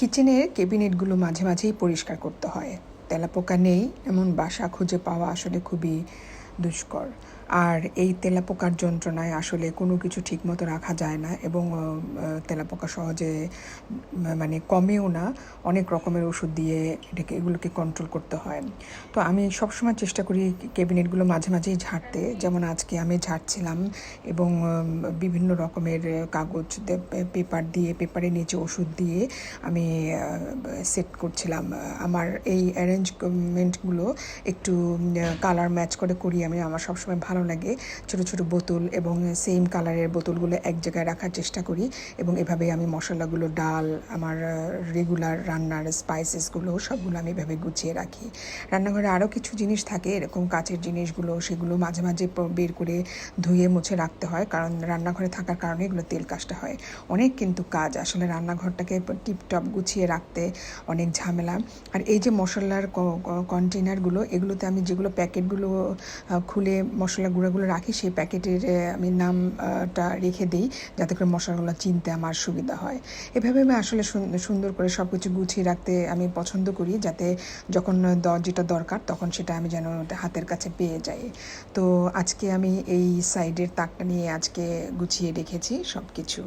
কিচেনের ক্যাবিনেটগুলো মাঝে মাঝেই পরিষ্কার করতে হয়। তেলাপোকা নেই এমন বাসা খুঁজে পাওয়া আসলে খুবই দুষ্কর। আর এই তেলাপোকার যন্ত্রণায় আসলে কোনো কিছু ঠিকমতো রাখা যায় না, এবং তেলাপোকা সহজে মানে কমেও না। অনেক রকমের ওষুধ দিয়ে এগুলোকে কন্ট্রোল করতে হয়। তো আমি সবসময় চেষ্টা করি ক্যাবিনেটগুলো মাঝে মাঝেই ঝাড়তে। যেমন আজকে আমি ঝাড়ছিলাম এবং বিভিন্ন রকমের কাগজ পেপার দিয়ে, পেপারের নিচে ওষুধ দিয়ে আমি সেট করছিলাম। আমার এই অ্যারেঞ্জমেন্টগুলো একটু কালার ম্যাচ করে করি আমি। আমার সবসময় ভালো লাগে ছোট ছোট বোতল এবং সেম কালারের বোতলগুলো এক জায়গায় রাখার চেষ্টা করি, এবং এভাবে আমি মশলাগুলো, ডাল, আমার রেগুলার রান্নার স্পাইসেসগুলো সবগুলো আমি এভাবে গুছিয়ে রাখি। রান্নাঘরে আরও কিছু জিনিস থাকে এরকম কাচের জিনিসগুলো, সেগুলো মাঝে মাঝে বের করে ধুয়ে মুছে রাখতে হয়, কারণ রান্নাঘরে থাকার কারণে এগুলো তেল কাজটা হয়। অনেক কিন্তু কাজ আসলে রান্নাঘরটাকে টিপটপ গুছিয়ে রাখতে, অনেক ঝামেলা। আর এই যে মশলার কন্টেনারগুলো, এগুলোতে আমি যেগুলো প্যাকেটগুলো খুলে মশলা গুঁড়াগুলো রাখি, সেই প্যাকেটের আমি নামটা রেখে দিই যাতে করে মশলাগুলো চিনতে আমার সুবিধা হয়। এভাবে আমি আসলে সুন্দর করে সব কিছু গুছিয়ে রাখতে আমি পছন্দ করি, যাতে যখন যেটা দরকার তখন সেটা আমি যেন হাতের কাছে পেয়ে যাই। তো আজকে আমি এই সাইডের তাকটা নিয়ে আজকে গুছিয়ে রেখেছি সব কিছু।